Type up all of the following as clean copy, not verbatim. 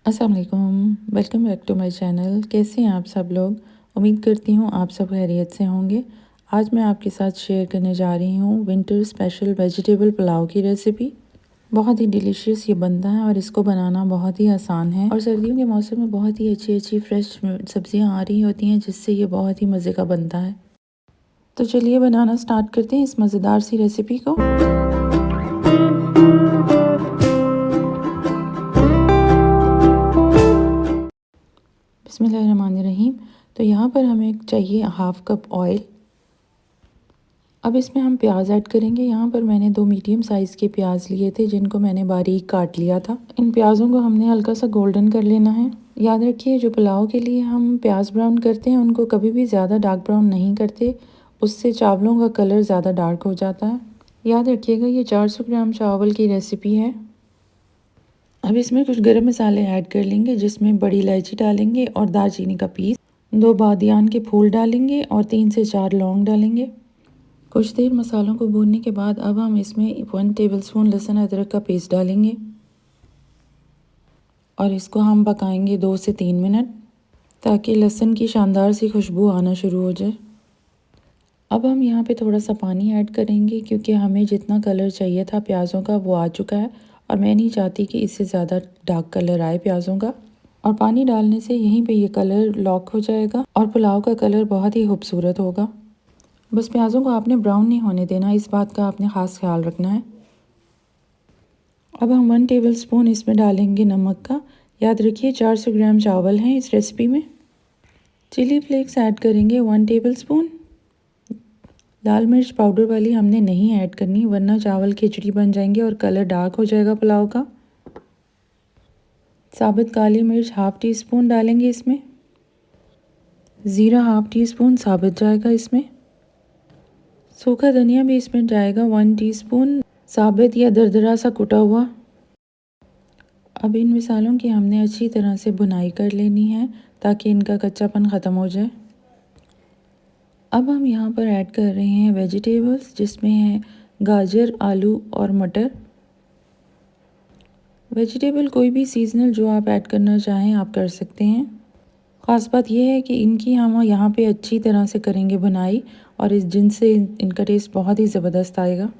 अस्सलाम वालेकुम, welcome back to my channel. कैसे हैं आप सब लोग? उम्मीद करती हूँ आप सब खैरियत से होंगे। आज मैं आपके साथ शेयर करने जा रही हूँ विंटर स्पेशल वेजिटेबल पुलाव की रेसिपी। बहुत ही डिलीशियस ये बनता है और इसको बनाना बहुत ही आसान है। और सर्दियों के मौसम में बहुत ही अच्छी अच्छी फ्रेश सब्जियाँ आ रही होती हैं, जिससे ये बहुत ही मज़े का बनता है। तो चलिए बनाना स्टार्ट करते हैं इस मज़ेदार सी रेसिपी को। बिस्मिल्लाहिर्रहमानिर्रहीम। तो यहाँ पर हमें चाहिए हाफ़ कप ऑयल। अब इसमें हम प्याज ऐड करेंगे। यहाँ पर मैंने 2 मीडियम साइज़ के प्याज लिए थे, जिनको मैंने बारीक काट लिया था। इन प्याज़ों को हमने हल्का सा गोल्डन कर लेना है। याद रखिए, जो पुलाव के लिए हम प्याज ब्राउन करते हैं उनको कभी भी ज़्यादा डार्क ब्राउन नहीं करते, उससे चावलों का कलर ज़्यादा डार्क हो जाता है। याद रखिएगा, ये 400 ग्राम चावल की रेसिपी है। अब इसमें कुछ गरम मसाले ऐड कर लेंगे, जिसमें बड़ी इलायची डालेंगे और दालचीनी का पीस, 2 बादियान के फूल डालेंगे और 3 से 4 लौंग डालेंगे। कुछ देर मसालों को भूनने के बाद अब हम इसमें 1 टेबलस्पून लहसुन अदरक का पेस्ट डालेंगे और इसको हम पकाएंगे 2 से 3 मिनट, ताकि लहसुन की शानदार सी खुशबू आना शुरू हो जाए। अब हम यहाँ पे थोड़ा सा पानी ऐड करेंगे, क्योंकि हमें जितना कलर चाहिए था प्याज़ों का वो आ चुका है और मैं नहीं चाहती कि इससे ज़्यादा डार्क कलर आए प्याज़ों का। और पानी डालने से यहीं पे ये कलर लॉक हो जाएगा और पुलाव का कलर बहुत ही खूबसूरत होगा। बस प्याज़ों को आपने ब्राउन नहीं होने देना, इस बात का आपने ख़ास ख्याल रखना है। अब हम 1 टेबलस्पून इसमें डालेंगे नमक का। याद रखिए, 400 ग्राम चावल हैं इस रेसिपी में। चिली फ्लेक्स ऐड करेंगे 1 टेबलस्पून। लाल मिर्च पाउडर वाली हमने नहीं ऐड करनी, वरना चावल खिचड़ी बन जाएंगे और कलर डार्क हो जाएगा पुलाव का। साबुत काली मिर्च हाफ़ टी स्पून डालेंगे इसमें। ज़ीरा हाफ़ टी स्पून साबुत जाएगा इसमें। सूखा धनिया भी इसमें जाएगा 1 टीस्पून, साबुत या दरदरा सा कुटा हुआ। अब इन मसालों की हमने अच्छी तरह से भुनाई कर लेनी है, ताकि इनका कच्चापन ख़त्म हो जाए। अब हम यहाँ पर ऐड कर रहे हैं वेजिटेबल्स, जिसमें है गाजर, आलू और मटर। वेजिटेबल कोई भी सीजनल जो आप ऐड करना चाहें आप कर सकते हैं। ख़ास बात यह है कि इनकी हम यहाँ पे अच्छी तरह से करेंगे भुनाई, और जिनसे इनका टेस्ट बहुत ही ज़बरदस्त आएगा।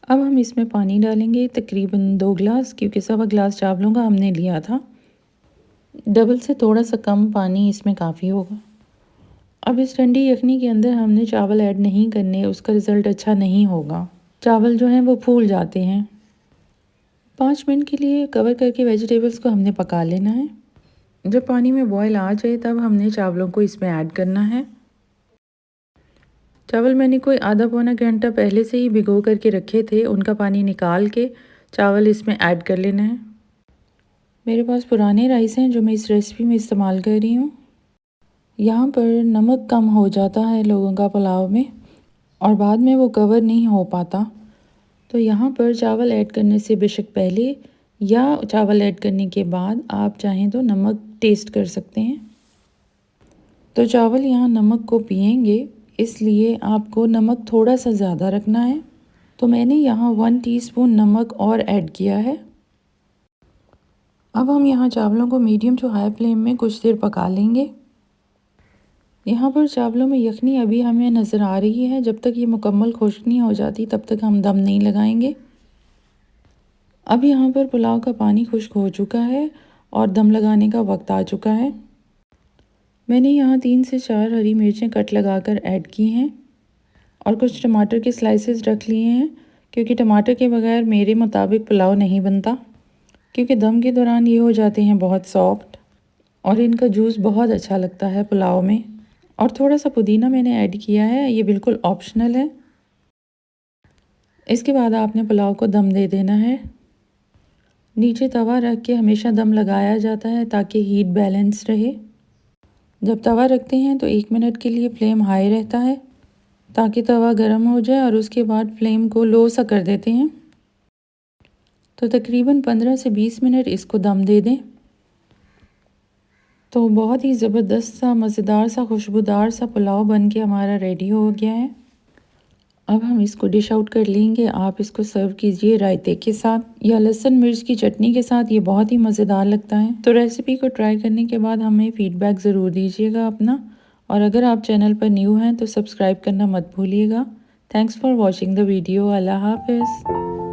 अब हम इसमें पानी डालेंगे, तकरीबन 2 गिलास, क्योंकि 1.25 गिलास चावलों का हमने लिया था। डबल से थोड़ा सा कम पानी इसमें काफ़ी होगा। अब इस ठंडी यखनी के अंदर हमने चावल ऐड नहीं करने, उसका रिज़ल्ट अच्छा नहीं होगा। चावल जो हैं वो फूल जाते हैं। 5 मिनट के लिए कवर करके वेजिटेबल्स को हमने पका लेना है। जब पानी में बॉयल आ जाए तब हमने चावलों को इसमें ऐड करना है। चावल मैंने कोई आधा पौना घंटा पहले से ही भिगो करके रखे थे, उनका पानी निकाल के चावल इसमें ऐड कर लेना है। मेरे पास पुराने राइस हैं जो मैं इस रेसिपी में इस्तेमाल कर रही हूँ। यहाँ पर नमक कम हो जाता है लोगों का पुलाव में, और बाद में वो कवर नहीं हो पाता। तो यहाँ पर चावल ऐड करने से बेशक पहले या चावल ऐड करने के बाद आप चाहें तो नमक टेस्ट कर सकते हैं। तो चावल यहाँ नमक को पिएंगे, इसलिए आपको नमक थोड़ा सा ज़्यादा रखना है। तो मैंने यहाँ 1 टीस्पून नमक और ऐड किया है। अब हम यहाँ चावलों को मीडियम टू हाई फ्लेम में कुछ देर पका लेंगे। यहाँ पर चावलों में यखनी अभी हमें नज़र आ रही है। जब तक ये मुकम्मल खुश्क नहीं हो जाती तब तक हम दम नहीं लगाएंगे। अब यहाँ पर पुलाव का पानी खुश्क हो चुका है और दम लगाने का वक्त आ चुका है। मैंने यहाँ 3 से 4 हरी मिर्चें कट लगाकर ऐड की हैं और कुछ टमाटर के स्लाइसेस रख लिए हैं, क्योंकि टमाटर के बगैर मेरे मुताबिक पुलाव नहीं बनता, क्योंकि दम के दौरान ये हो जाते हैं बहुत सॉफ्ट और इनका जूस बहुत अच्छा लगता है पुलाव में। और थोड़ा सा पुदीना मैंने ऐड किया है, ये बिल्कुल ऑप्शनल है। इसके बाद आपने पुलाव को दम दे देना है। नीचे तवा रख के हमेशा दम लगाया जाता है ताकि हीट बैलेंस रहे। जब तवा रखते हैं तो 1 मिनट के लिए फ्लेम हाई रहता है, ताकि तवा गर्म हो जाए, और उसके बाद फ्लेम को लो सा कर देते हैं। तो तकरीबन 15 से 20 मिनट इसको दम दे दें। तो बहुत ही ज़बरदस्त सा, मज़ेदार सा, खुशबूदार सा पुलाव बन के हमारा रेडी हो गया है। अब हम इसको डिश आउट कर लेंगे। आप इसको सर्व कीजिए रायते के साथ या लहसुन मिर्च की चटनी के साथ, ये बहुत ही मज़ेदार लगता है। तो रेसिपी को ट्राई करने के बाद हमें फीडबैक ज़रूर दीजिएगा अपना, और अगर आप चैनल पर न्यू हैं तो सब्सक्राइब करना मत भूलिएगा। Thanks for watching the video. अल्लाह हाफ़िज़।